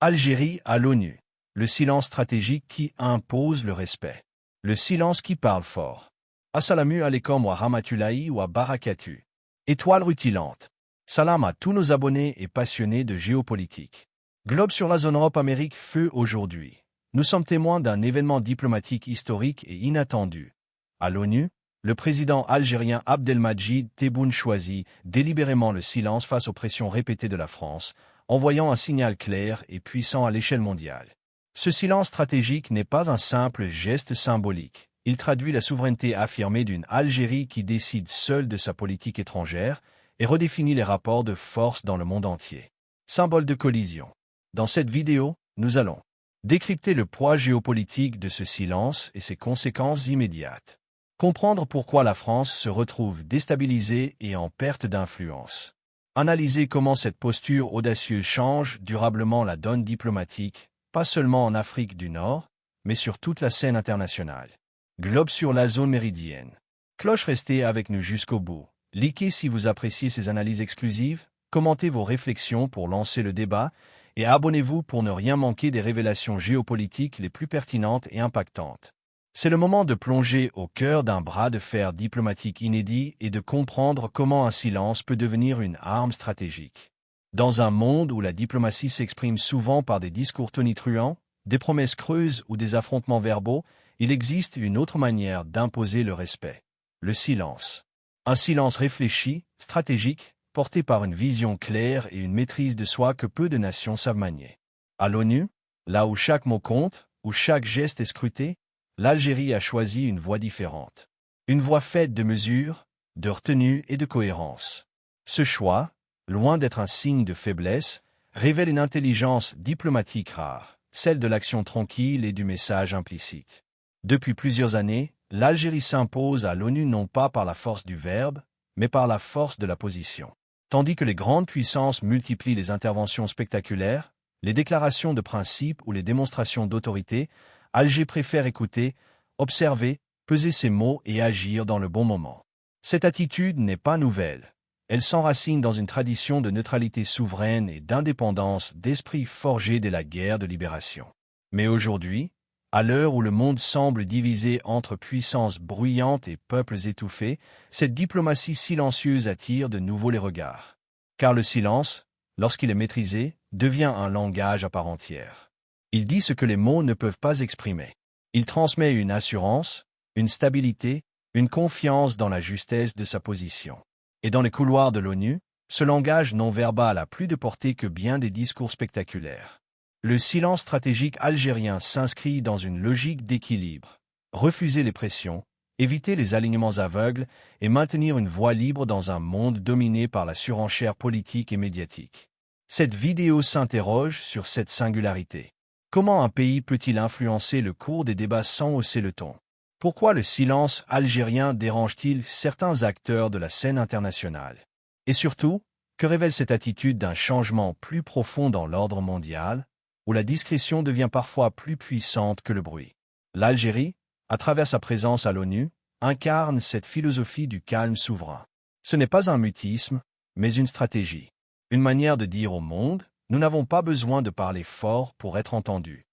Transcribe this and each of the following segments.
Algérie à l'ONU. Le silence stratégique qui impose le respect. Le silence qui parle fort. Assalamu alaikum wa rahmatullahi wa barakatuh. Étoile rutilante. Salam à tous nos abonnés et passionnés de géopolitique. Globe sur la zone Europe-Amérique feu aujourd'hui. Nous sommes témoins d'un événement diplomatique historique et inattendu. À l'ONU, le président algérien Abdelmadjid Tebboune choisit délibérément le silence face aux pressions répétées de la France, envoyant un signal clair et puissant à l'échelle mondiale. Ce silence stratégique n'est pas un simple geste symbolique. Il traduit la souveraineté affirmée d'une Algérie qui décide seule de sa politique étrangère et redéfinit les rapports de force dans le monde entier. Symbole de collision. Dans cette vidéo, nous allons décrypter le poids géopolitique de ce silence et ses conséquences immédiates. Comprendre pourquoi la France se retrouve déstabilisée et en perte d'influence. Analyser comment cette posture audacieuse change durablement la donne diplomatique, pas seulement en Afrique du Nord, mais sur toute la scène internationale. Globe sur la zone méridienne. Cloche, restez avec nous jusqu'au bout. Likez si vous appréciez ces analyses exclusives, commentez vos réflexions pour lancer le débat, et abonnez-vous pour ne rien manquer des révélations géopolitiques les plus pertinentes et impactantes. C'est le moment de plonger au cœur d'un bras de fer diplomatique inédit et de comprendre comment un silence peut devenir une arme stratégique. Dans un monde où la diplomatie s'exprime souvent par des discours tonitruants, des promesses creuses ou des affrontements verbaux, il existe une autre manière d'imposer le respect. Le silence. Un silence réfléchi, stratégique, porté par une vision claire et une maîtrise de soi que peu de nations savent manier. À l'ONU, là où chaque mot compte, où chaque geste est scruté, l'Algérie a choisi une voie différente. Une voie faite de mesures, de retenue et de cohérence. Ce choix, loin d'être un signe de faiblesse, révèle une intelligence diplomatique rare, celle de l'action tranquille et du message implicite. Depuis plusieurs années, l'Algérie s'impose à l'ONU non pas par la force du verbe, mais par la force de la position. Tandis que les grandes puissances multiplient les interventions spectaculaires, les déclarations de principe ou les démonstrations d'autorité, Alger préfère écouter, observer, peser ses mots et agir dans le bon moment. Cette attitude n'est pas nouvelle. Elle s'enracine dans une tradition de neutralité souveraine et d'indépendance d'esprit forgée dès la guerre de libération. Mais aujourd'hui, à l'heure où le monde semble divisé entre puissances bruyantes et peuples étouffés, cette diplomatie silencieuse attire de nouveau les regards. Car le silence, lorsqu'il est maîtrisé, devient un langage à part entière. Il dit ce que les mots ne peuvent pas exprimer. Il transmet une assurance, une stabilité, une confiance dans la justesse de sa position. Et dans les couloirs de l'ONU, ce langage non-verbal a plus de portée que bien des discours spectaculaires. Le silence stratégique algérien s'inscrit dans une logique d'équilibre. Refuser les pressions, éviter les alignements aveugles et maintenir une voie libre dans un monde dominé par la surenchère politique et médiatique. Cette vidéo s'interroge sur cette singularité. Comment un pays peut-il influencer le cours des débats sans hausser le ton? Pourquoi le silence algérien dérange-t-il certains acteurs de la scène internationale? Et surtout, que révèle cette attitude d'un changement plus profond dans l'ordre mondial, où la discrétion devient parfois plus puissante que le bruit? L'Algérie, à travers sa présence à l'ONU, incarne cette philosophie du calme souverain. Ce n'est pas un mutisme, mais une stratégie. Une manière de dire au monde: nous n'avons pas besoin de parler fort pour être entendus.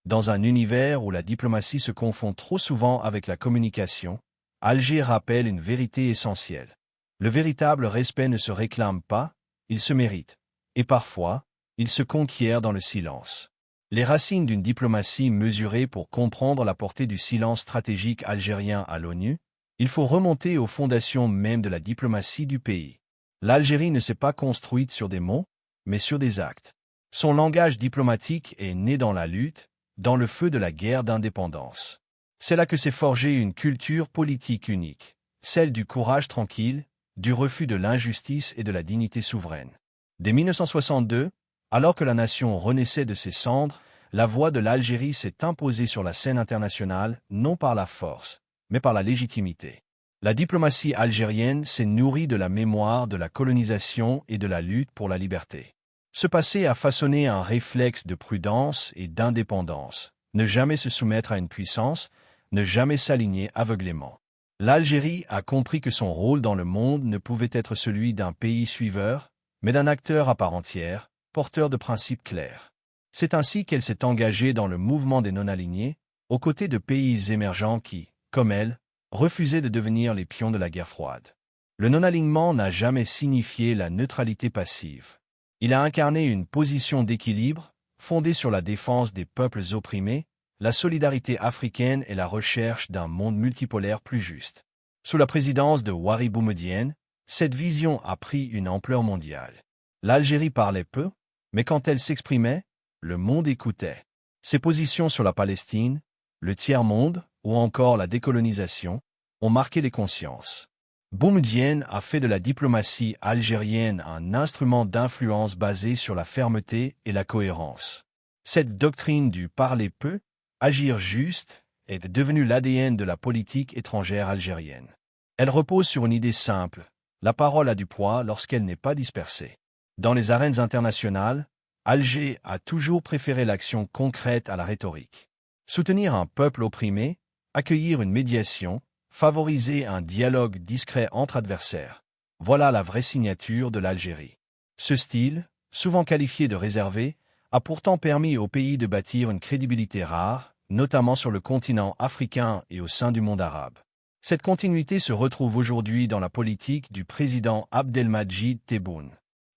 Dans un univers où la diplomatie se confond trop souvent avec la communication, Alger rappelle une vérité essentielle. Le véritable respect ne se réclame pas, il se mérite. Et parfois, il se conquiert dans le silence. Les racines d'une diplomatie mesurée. Pour comprendre la portée du silence stratégique algérien à l'ONU, il faut remonter aux fondations même de la diplomatie du pays. L'Algérie ne s'est pas construite sur des mots, mais sur des actes. Son langage diplomatique est né dans la lutte, dans le feu de la guerre d'indépendance. C'est là que s'est forgée une culture politique unique, celle du courage tranquille, du refus de l'injustice et de la dignité souveraine. Dès 1962, alors que la nation renaissait de ses cendres, la voix de l'Algérie s'est imposée sur la scène internationale, non par la force, mais par la légitimité. La diplomatie algérienne s'est nourrie de la mémoire de la colonisation et de la lutte pour la liberté. Ce passé a façonné un réflexe de prudence et d'indépendance, ne jamais se soumettre à une puissance, ne jamais s'aligner aveuglément. L'Algérie a compris que son rôle dans le monde ne pouvait être celui d'un pays suiveur, mais d'un acteur à part entière, porteur de principes clairs. C'est ainsi qu'elle s'est engagée dans le mouvement des non-alignés, aux côtés de pays émergents qui, comme elle, refusaient de devenir les pions de la guerre froide. Le non-alignement n'a jamais signifié la neutralité passive. Il a incarné une position d'équilibre, fondée sur la défense des peuples opprimés, la solidarité africaine et la recherche d'un monde multipolaire plus juste. Sous la présidence de Houari Boumedienne, cette vision a pris une ampleur mondiale. L'Algérie parlait peu, mais quand elle s'exprimait, le monde écoutait. Ses positions sur la Palestine, le tiers-monde ou encore la décolonisation ont marqué les consciences. Boumedienne a fait de la diplomatie algérienne un instrument d'influence basé sur la fermeté et la cohérence. Cette doctrine du parler peu, agir juste est devenue l'ADN de la politique étrangère algérienne. Elle repose sur une idée simple: la parole a du poids lorsqu'elle n'est pas dispersée. Dans les arènes internationales, Alger a toujours préféré l'action concrète à la rhétorique. Soutenir un peuple opprimé, accueillir une médiation, favoriser un dialogue discret entre adversaires. Voilà la vraie signature de l'Algérie. Ce style, souvent qualifié de réservé, a pourtant permis au pays de bâtir une crédibilité rare, notamment sur le continent africain et au sein du monde arabe. Cette continuité se retrouve aujourd'hui dans la politique du président Abdelmadjid Tebboune.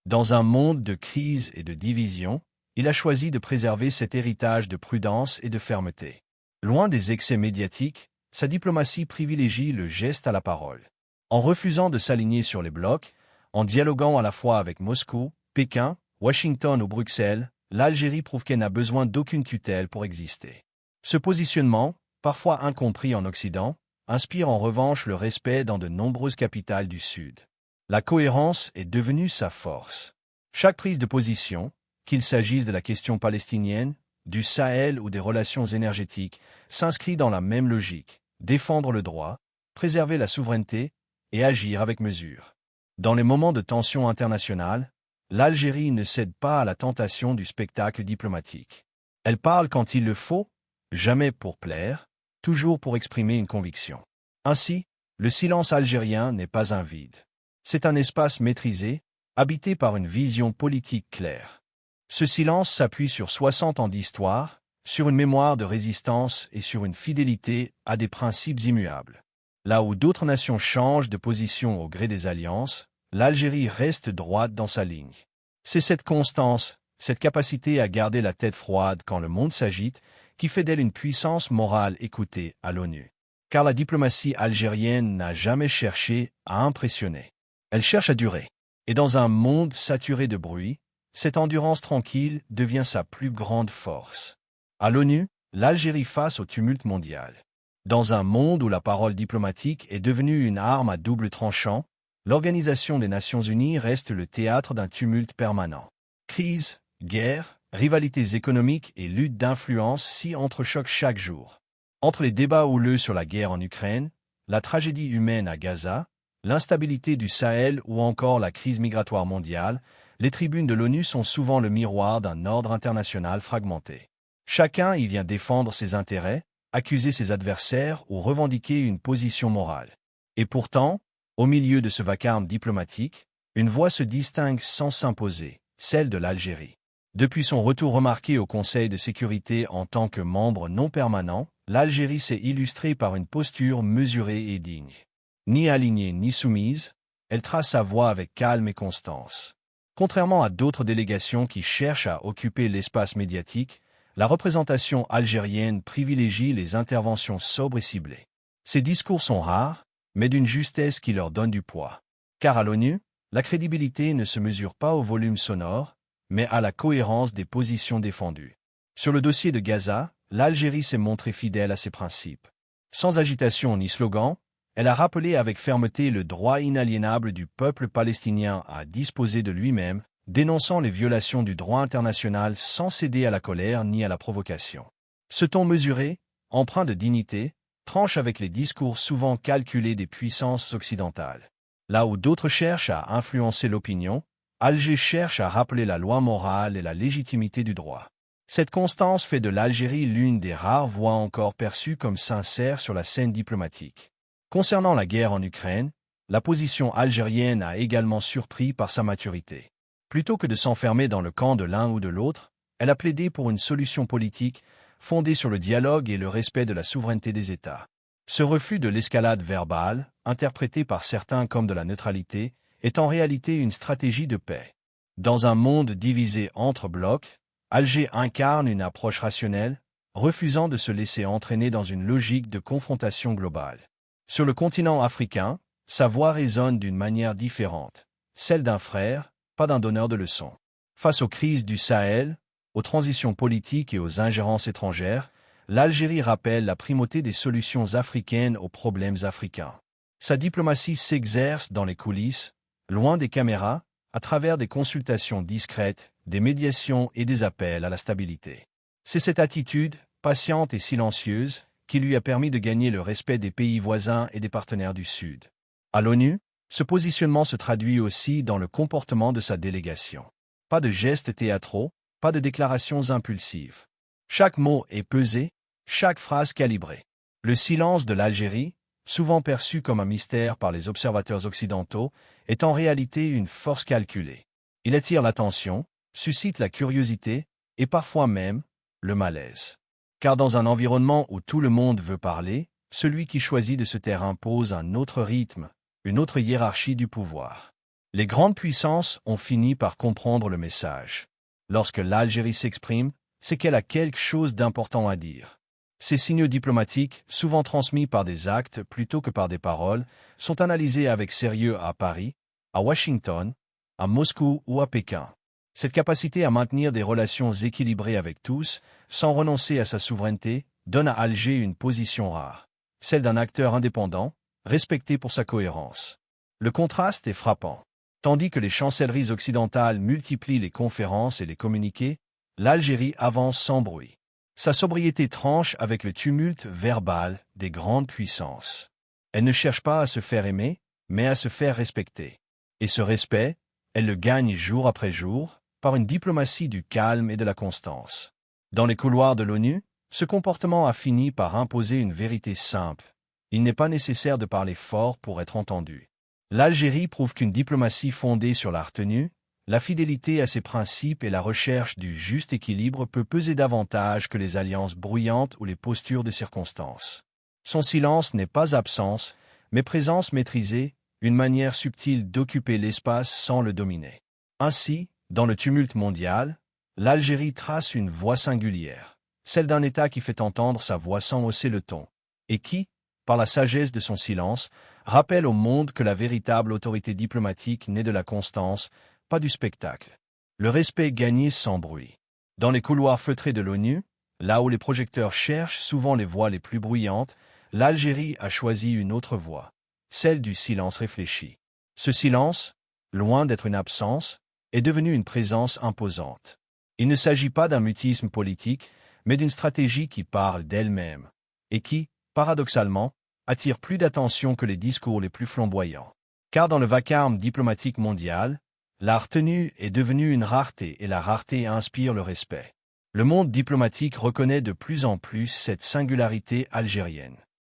Dans un monde de crise et de division, il a choisi de préserver cet héritage de prudence et de fermeté. Loin des excès médiatiques, sa diplomatie privilégie le geste à la parole. En refusant de s'aligner sur les blocs, en dialoguant à la fois avec Moscou, Pékin, Washington ou Bruxelles, l'Algérie prouve qu'elle n'a besoin d'aucune tutelle pour exister. Ce positionnement, parfois incompris en Occident, inspire en revanche le respect dans de nombreuses capitales du Sud. La cohérence est devenue sa force. Chaque prise de position, qu'il s'agisse de la question palestinienne, du Sahel ou des relations énergétiques, s'inscrit dans la même logique: défendre le droit, préserver la souveraineté et agir avec mesure. Dans les moments de tension internationale, l'Algérie ne cède pas à la tentation du spectacle diplomatique. Elle parle quand il le faut, jamais pour plaire, toujours pour exprimer une conviction. Ainsi, le silence algérien n'est pas un vide. C'est un espace maîtrisé, habité par une vision politique claire. Ce silence s'appuie sur 60 ans d'histoire, sur une mémoire de résistance et sur une fidélité à des principes immuables. Là où d'autres nations changent de position au gré des alliances, l'Algérie reste droite dans sa ligne. C'est cette constance, cette capacité à garder la tête froide quand le monde s'agite, qui fait d'elle une puissance morale écoutée à l'ONU. Car la diplomatie algérienne n'a jamais cherché à impressionner. Elle cherche à durer. Et dans un monde saturé de bruit, cette endurance tranquille devient sa plus grande force. À l'ONU, l'Algérie face au tumulte mondial. Dans un monde où la parole diplomatique est devenue une arme à double tranchant, l'Organisation des Nations Unies reste le théâtre d'un tumulte permanent. Crise, guerre, rivalités économiques et luttes d'influence s'y entrechoquent chaque jour. Entre les débats houleux sur la guerre en Ukraine, la tragédie humaine à Gaza, l'instabilité du Sahel ou encore la crise migratoire mondiale, les tribunes de l'ONU sont souvent le miroir d'un ordre international fragmenté. Chacun y vient défendre ses intérêts, accuser ses adversaires ou revendiquer une position morale. Et pourtant, au milieu de ce vacarme diplomatique, une voix se distingue sans s'imposer, celle de l'Algérie. Depuis son retour remarqué au Conseil de sécurité en tant que membre non permanent, l'Algérie s'est illustrée par une posture mesurée et digne. Ni alignée ni soumise, elle trace sa voie avec calme et constance. Contrairement à d'autres délégations qui cherchent à occuper l'espace médiatique, la représentation algérienne privilégie les interventions sobres et ciblées. Ses discours sont rares, mais d'une justesse qui leur donne du poids. Car à l'ONU, la crédibilité ne se mesure pas au volume sonore, mais à la cohérence des positions défendues. Sur le dossier de Gaza, l'Algérie s'est montrée fidèle à ses principes. Sans agitation ni slogan, elle a rappelé avec fermeté le droit inaliénable du peuple palestinien à disposer de lui-même, dénonçant les violations du droit international sans céder à la colère ni à la provocation. Ce ton mesuré, empreint de dignité, tranche avec les discours souvent calculés des puissances occidentales. Là où d'autres cherchent à influencer l'opinion, Alger cherche à rappeler la loi morale et la légitimité du droit. Cette constance fait de l'Algérie l'une des rares voix encore perçues comme sincères sur la scène diplomatique. Concernant la guerre en Ukraine, la position algérienne a également surpris par sa maturité. Plutôt que de s'enfermer dans le camp de l'un ou de l'autre, Elle a plaidé pour une solution politique fondée sur le dialogue et le respect de la souveraineté des États. Ce refus de l'escalade verbale, interprété par certains comme de la neutralité, est en réalité une stratégie de paix. Dans un monde divisé entre blocs, Alger incarne une approche rationnelle, refusant de se laisser entraîner dans une logique de confrontation globale. Sur le continent africain, sa voix résonne d'une manière différente, celle d'un frère, pas d'un donneur de leçons. Face aux crises du Sahel, aux transitions politiques et aux ingérences étrangères, l'Algérie rappelle la primauté des solutions africaines aux problèmes africains. Sa diplomatie s'exerce dans les coulisses, loin des caméras, à travers des consultations discrètes, des médiations et des appels à la stabilité. C'est cette attitude, patiente et silencieuse, qui lui a permis de gagner le respect des pays voisins et des partenaires du Sud. À l'ONU, ce positionnement se traduit aussi dans le comportement de sa délégation. Pas de gestes théâtraux, pas de déclarations impulsives. Chaque mot est pesé, chaque phrase calibrée. Le silence de l'Algérie, souvent perçu comme un mystère par les observateurs occidentaux, est en réalité une force calculée. Il attire l'attention, suscite la curiosité et parfois même le malaise. Car dans un environnement où tout le monde veut parler, celui qui choisit de se taire impose un autre rythme, une autre hiérarchie du pouvoir. Les grandes puissances ont fini par comprendre le message. Lorsque l'Algérie s'exprime, c'est qu'elle a quelque chose d'important à dire. Ces signaux diplomatiques, souvent transmis par des actes plutôt que par des paroles, sont analysés avec sérieux à Paris, à Washington, à Moscou ou à Pékin. Cette capacité à maintenir des relations équilibrées avec tous, sans renoncer à sa souveraineté, donne à Alger une position rare, celle d'un acteur indépendant, respecté pour sa cohérence. Le contraste est frappant. Tandis que les chancelleries occidentales multiplient les conférences et les communiqués, l'Algérie avance sans bruit. Sa sobriété tranche avec le tumulte verbal des grandes puissances. Elle ne cherche pas à se faire aimer, mais à se faire respecter. Et ce respect, elle le gagne jour après jour, par une diplomatie du calme et de la constance. Dans les couloirs de l'ONU, ce comportement a fini par imposer une vérité simple. Il n'est pas nécessaire de parler fort pour être entendu. L'Algérie prouve qu'une diplomatie fondée sur la retenue, la fidélité à ses principes et la recherche du juste équilibre peut peser davantage que les alliances bruyantes ou les postures de circonstance. Son silence n'est pas absence, mais présence maîtrisée, une manière subtile d'occuper l'espace sans le dominer. Ainsi, dans le tumulte mondial, l'Algérie trace une voie singulière, celle d'un État qui fait entendre sa voix sans hausser le ton, et qui, par la sagesse de son silence, rappelle au monde que la véritable autorité diplomatique naît de la constance, pas du spectacle. Le respect gagné sans bruit. Dans les couloirs feutrés de l'ONU, là où les projecteurs cherchent souvent les voix les plus bruyantes, l'Algérie a choisi une autre voie, celle du silence réfléchi. Ce silence, loin d'être une absence, est devenu une présence imposante. Il ne s'agit pas d'un mutisme politique, mais d'une stratégie qui parle d'elle-même, et qui, paradoxalement, attire plus d'attention que les discours les plus flamboyants. Car dans le vacarme diplomatique mondial, la retenue est devenue une rareté et la rareté inspire le respect. Le monde diplomatique reconnaît de plus en plus cette singularité algérienne.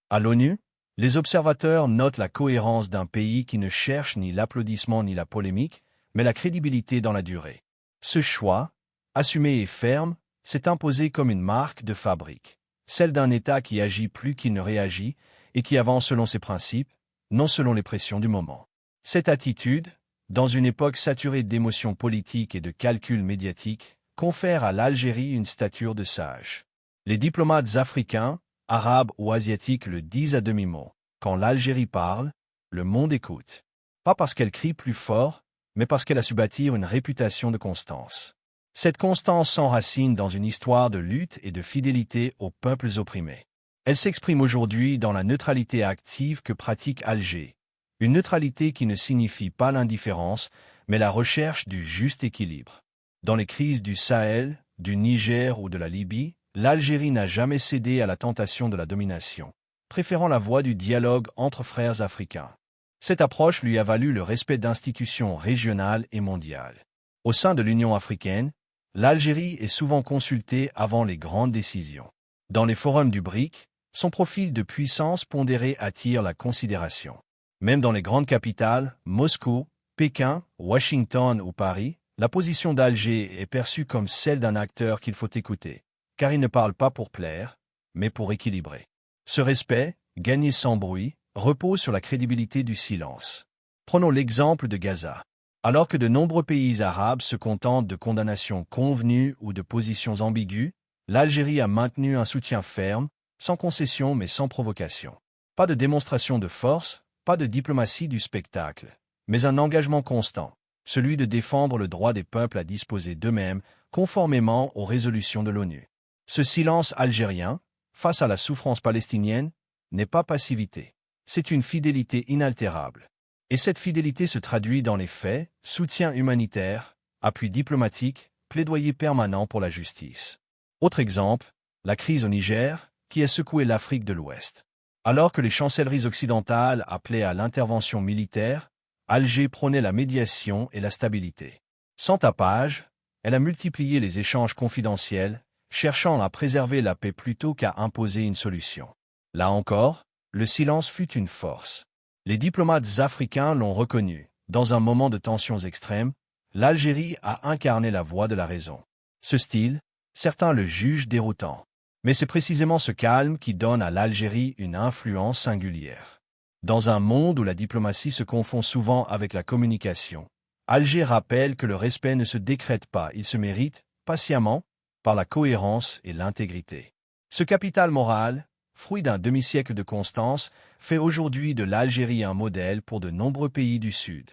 À l'ONU, les observateurs notent la cohérence d'un pays qui ne cherche ni l'applaudissement ni la polémique, mais la crédibilité dans la durée. Ce choix, assumé et ferme, s'est imposé comme une marque de fabrique, celle d'un État qui agit plus qu'il ne réagit et qui avance selon ses principes, non selon les pressions du moment. Cette attitude, dans une époque saturée d'émotions politiques et de calculs médiatiques, confère à l'Algérie une stature de sage. Les diplomates africains, arabes ou asiatiques le disent à demi-mot. Quand l'Algérie parle, le monde écoute. Pas parce qu'elle crie plus fort, mais parce qu'elle a su bâtir une réputation de constance. Cette constance s'enracine dans une histoire de lutte et de fidélité aux peuples opprimés. Elle s'exprime aujourd'hui dans la neutralité active que pratique Alger. Une neutralité qui ne signifie pas l'indifférence, mais la recherche du juste équilibre. Dans les crises du Sahel, du Niger ou de la Libye, l'Algérie n'a jamais cédé à la tentation de la domination, préférant la voie du dialogue entre frères africains. Cette approche lui a valu le respect d'institutions régionales et mondiales. Au sein de l'Union africaine, l'Algérie est souvent consultée avant les grandes décisions. Dans les forums du BRIC, son profil de puissance pondérée attire la considération. Même dans les grandes capitales, Moscou, Pékin, Washington ou Paris, La position d'Alger est perçue comme celle d'un acteur qu'il faut écouter, car il ne parle pas pour plaire, mais pour équilibrer. Ce respect, gagné sans bruit, repose sur la crédibilité du silence. Prenons l'exemple de Gaza. Alors que de nombreux pays arabes se contentent de condamnations convenues ou de positions ambiguës, l'Algérie a maintenu un soutien ferme, sans concession mais sans provocation. Pas de démonstration de force, pas de diplomatie du spectacle, mais un engagement constant, celui de défendre le droit des peuples à disposer d'eux-mêmes, conformément aux résolutions de l'ONU. Ce silence algérien, face à la souffrance palestinienne, n'est pas passivité. C'est une fidélité inaltérable. Et cette fidélité se traduit dans les faits, soutien humanitaire, appui diplomatique, plaidoyer permanent pour la justice. Autre exemple, la crise au Niger, qui a secoué l'Afrique de l'Ouest. Alors que les chancelleries occidentales appelaient à l'intervention militaire, Alger prônait la médiation et la stabilité. Sans tapage, elle a multiplié les échanges confidentiels, cherchant à préserver la paix plutôt qu'à imposer une solution. Là encore, le silence fut une force. Les diplomates africains l'ont reconnu. Dans un moment de tensions extrêmes, l'Algérie a incarné la voix de la raison. Ce style, certains le jugent déroutant. Mais c'est précisément ce calme qui donne à l'Algérie une influence singulière. Dans un monde où la diplomatie se confond souvent avec la communication, Alger rappelle que le respect ne se décrète pas, il se mérite, patiemment, par la cohérence et l'intégrité. Ce capital moral, fruit d'un demi-siècle de constance, fait aujourd'hui de l'Algérie un modèle pour de nombreux pays du Sud.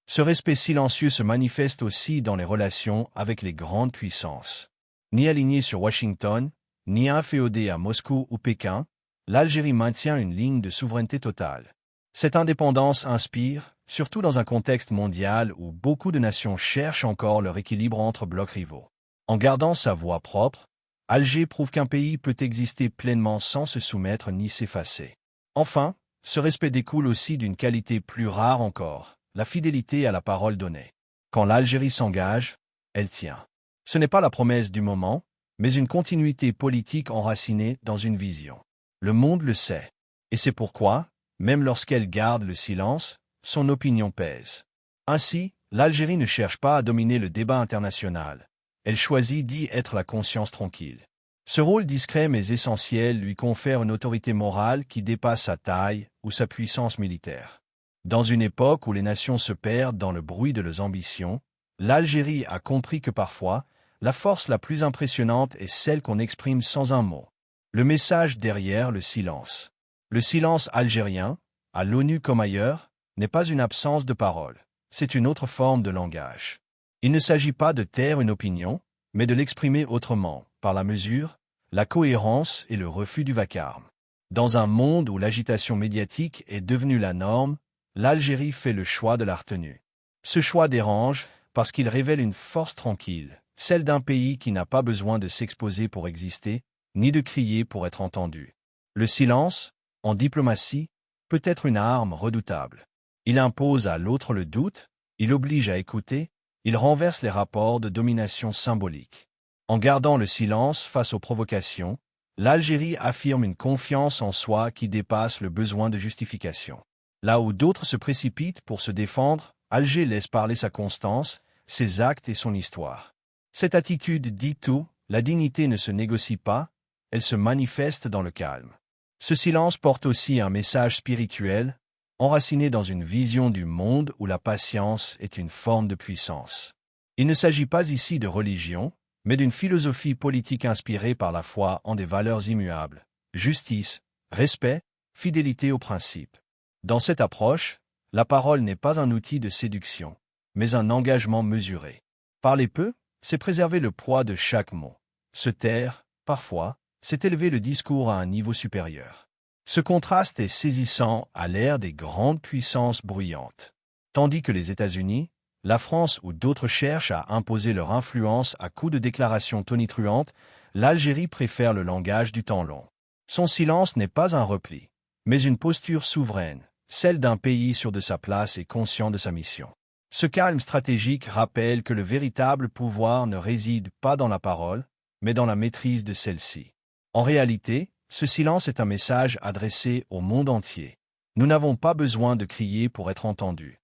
Ce respect silencieux se manifeste aussi dans les relations avec les grandes puissances. Ni alignée sur Washington, ni inféodée à Moscou ou Pékin, l'Algérie maintient une ligne de souveraineté totale. Cette indépendance inspire, surtout dans un contexte mondial où beaucoup de nations cherchent encore leur équilibre entre blocs rivaux. En gardant sa voix propre, Alger prouve qu'un pays peut exister pleinement sans se soumettre ni s'effacer. Enfin, ce respect découle aussi d'une qualité plus rare encore, la fidélité à la parole donnée. Quand l'Algérie s'engage, elle tient. Ce n'est pas la promesse du moment, mais une continuité politique enracinée dans une vision. Le monde le sait. Et c'est pourquoi, même lorsqu'elle garde le silence, son opinion pèse. Ainsi, l'Algérie ne cherche pas à dominer le débat international. Elle choisit d'y être la conscience tranquille. Ce rôle discret mais essentiel lui confère une autorité morale qui dépasse sa taille ou sa puissance militaire. Dans une époque où les nations se perdent dans le bruit de leurs ambitions, l'Algérie a compris que parfois, la force la plus impressionnante est celle qu'on exprime sans un mot. Le message derrière le silence. Le silence algérien, à l'ONU comme ailleurs, n'est pas une absence de parole, c'est une autre forme de langage. Il ne s'agit pas de taire une opinion, mais de l'exprimer autrement, par la mesure, la cohérence et le refus du vacarme. Dans un monde où l'agitation médiatique est devenue la norme, l'Algérie fait le choix de la retenue. Ce choix dérange parce qu'il révèle une force tranquille, celle d'un pays qui n'a pas besoin de s'exposer pour exister, ni de crier pour être entendu. Le silence, en diplomatie, peut être une arme redoutable. Il impose à l'autre le doute, il oblige à écouter, il renverse les rapports de domination symbolique. En gardant le silence face aux provocations, l'Algérie affirme une confiance en soi qui dépasse le besoin de justification. Là où d'autres se précipitent pour se défendre, Alger laisse parler sa constance, ses actes et son histoire. Cette attitude dit tout, la dignité ne se négocie pas, elle se manifeste dans le calme. Ce silence porte aussi un message spirituel, enraciné dans une vision du monde où la patience est une forme de puissance. Il ne s'agit pas ici de religion, mais d'une philosophie politique inspirée par la foi en des valeurs immuables, justice, respect, fidélité aux principes. Dans cette approche, la parole n'est pas un outil de séduction, mais un engagement mesuré. Parler peu, c'est préserver le poids de chaque mot. Se taire, parfois, c'est élever le discours à un niveau supérieur. Ce contraste est saisissant à l'ère des grandes puissances bruyantes. Tandis que les États-Unis, la France ou d'autres cherchent à imposer leur influence à coups de déclarations tonitruantes, l'Algérie préfère le langage du temps long. Son silence n'est pas un repli, mais une posture souveraine, celle d'un pays sûr de sa place et conscient de sa mission. Ce calme stratégique rappelle que le véritable pouvoir ne réside pas dans la parole, mais dans la maîtrise de celle-ci. En réalité, ce silence est un message adressé au monde entier. Nous n'avons pas besoin de crier pour être entendus.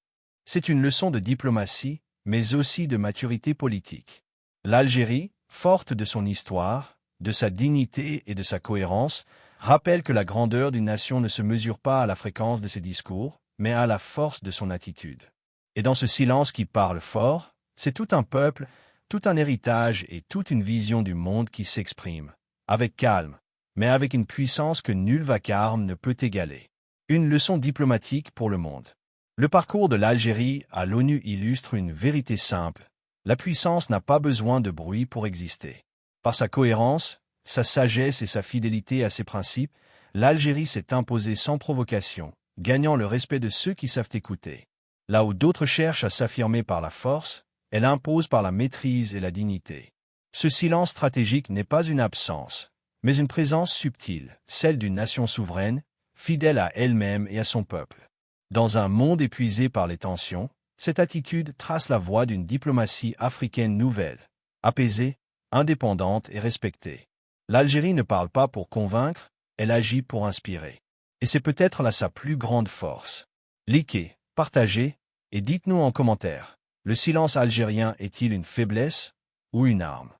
C'est une leçon de diplomatie, mais aussi de maturité politique. L'Algérie, forte de son histoire, de sa dignité et de sa cohérence, rappelle que la grandeur d'une nation ne se mesure pas à la fréquence de ses discours, mais à la force de son attitude. Et dans ce silence qui parle fort, c'est tout un peuple, tout un héritage et toute une vision du monde qui s'exprime, avec calme, mais avec une puissance que nul vacarme ne peut égaler. Une leçon diplomatique pour le monde. Le parcours de l'Algérie à l'ONU illustre une vérité simple. La puissance n'a pas besoin de bruit pour exister. Par sa cohérence, sa sagesse et sa fidélité à ses principes, l'Algérie s'est imposée sans provocation, gagnant le respect de ceux qui savent écouter. Là où d'autres cherchent à s'affirmer par la force, elle impose par la maîtrise et la dignité. Ce silence stratégique n'est pas une absence, mais une présence subtile, celle d'une nation souveraine, fidèle à elle-même et à son peuple. Dans un monde épuisé par les tensions, cette attitude trace la voie d'une diplomatie africaine nouvelle, apaisée, indépendante et respectée. L'Algérie ne parle pas pour convaincre, elle agit pour inspirer. Et c'est peut-être là sa plus grande force. Likez, partagez, et dites-nous en commentaire, le silence algérien est-il une faiblesse ou une arme?